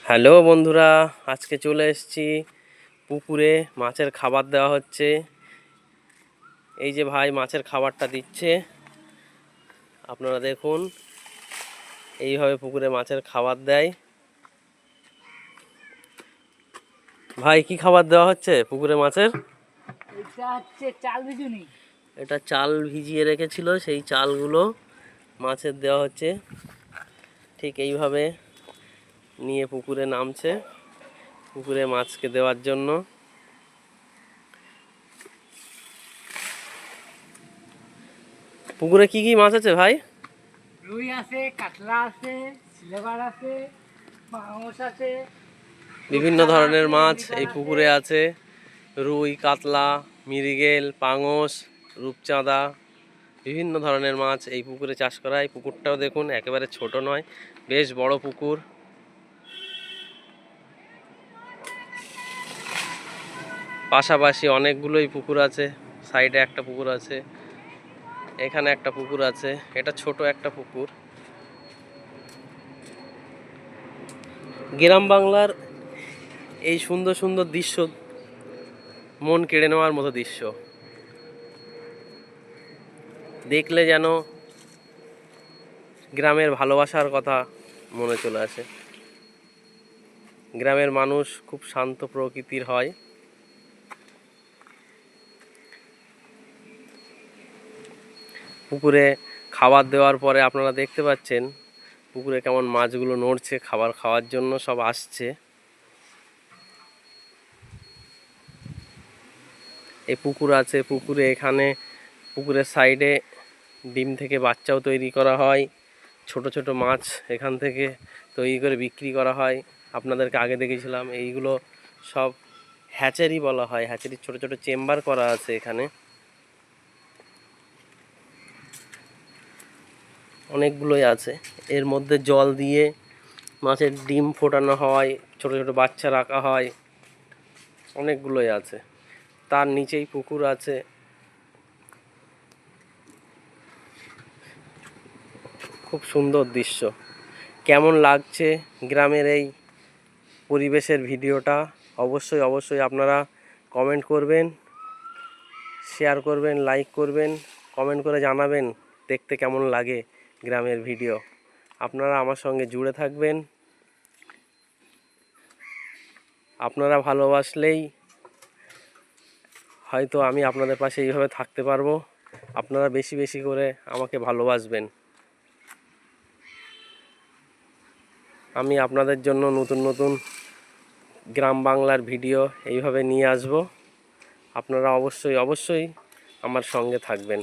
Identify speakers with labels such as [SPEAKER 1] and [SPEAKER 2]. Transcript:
[SPEAKER 1] Hello বন্ধুরা, আজকে চলে এসেছি পুকুরে। মাছের খাবার দেওয়া হচ্ছে। এই যে ভাই মাছের খাবারটা দিচ্ছে, আপনারা দেখুন। এইভাবে পুকুরে মাছের খাবার দেয়। ভাই কি খাবার দেওয়া হচ্ছে পুকুরে মাছের?
[SPEAKER 2] এটা হচ্ছে চাল ভিজুনি।
[SPEAKER 1] এটা চাল ভিজিয়ে রেখেছিল, সেই চালগুলো মাছের দেওয়া হচ্ছে। ঠিক এইভাবে নিয়ে পুকুরে নামছে, পুকুরে মাছকে দেওয়ার জন্য। পুকুরে কি কি মাছ আছে ভাই?
[SPEAKER 2] রুই আছে, কাতলা আছে, সিলভার আছে, পাঙাশ আছে,
[SPEAKER 1] বিভিন্ন ধরনের মাছ এই পুকুরে আছে। রুই, কাতলা, মৃগেল, পাঙস, রূপচাঁদা, বিভিন্ন ধরনের মাছ এই পুকুরে চাষ করা হয়। পুকুরটাও দেখুন, একেবারে ছোট নয়, বেশ বড় পুকুর। পাশাপাশি অনেকগুলোই পুকুর আছে। সাইডে একটা পুকুর আছে, এখানে একটা পুকুর আছে। এটা ছোট একটা পুকুর। গ্রাম বাংলার এই সুন্দর সুন্দর দৃশ্য মন কেড়ে নেওয়ার মতো দৃশ্য। দেখলে যেন গ্রামের ভালোবাসার কথা মনে চলে আসে। গ্রামের মানুষ খুব শান্ত প্রকৃতির হয়। পুকুরে খাবার দেওয়ার পরে আপনারা দেখতে পাচ্ছেন পুকুরে কেমন মাছগুলো নড়ছে, খাবার খাওয়ার জন্য সব আসছে। এই পুকুর আছে, পুকুরে এখানে পুকুরের সাইডে ডিম থেকে বাচ্চাও তৈরি করা হয়। ছোট ছোট মাছ এখান থেকে তৈরি করে বিক্রি করা হয়। আপনাদেরকে আগে দেখেছিলাম, এইগুলো সব হ্যাচারি বলা হয়। হ্যাচারির ছোট ছোট চেম্বার করা আছে এখানে। অনেকগুলোই আছে। এর মধ্যে জল দিয়ে মাছের ডিম ফোটানো হয়, ছোট ছোট বাচ্চা রাখা হয়। অনেকগুলোই আছে। তার নিচেই পুকুর আছে। খুব সুন্দর দৃশ্য। কেমন লাগছে গ্রামের এই পরিবেশের ভিডিওটা? অবশ্যই অবশ্যই আপনারা কমেন্ট করবেন, শেয়ার করবেন, লাইক করবেন, কমেন্ট করে জানাবেন দেখতে কেমন লাগে গ্রামের ভিডিও। আপনারা আমার সঙ্গে জুড়ে থাকবেন। আপনারা ভালোবাসলেই হয়তো আমি আপনাদের পাশে এইভাবে থাকতে পারবো। আপনারা বেশি বেশি করে আমাকে ভালোবাসবেন। আমি আপনাদের জন্য নতুন নতুন গ্রাম বাংলার ভিডিও এইভাবে নিয়ে আসব। আপনারা অবশ্যই অবশ্যই আমার সঙ্গে থাকবেন।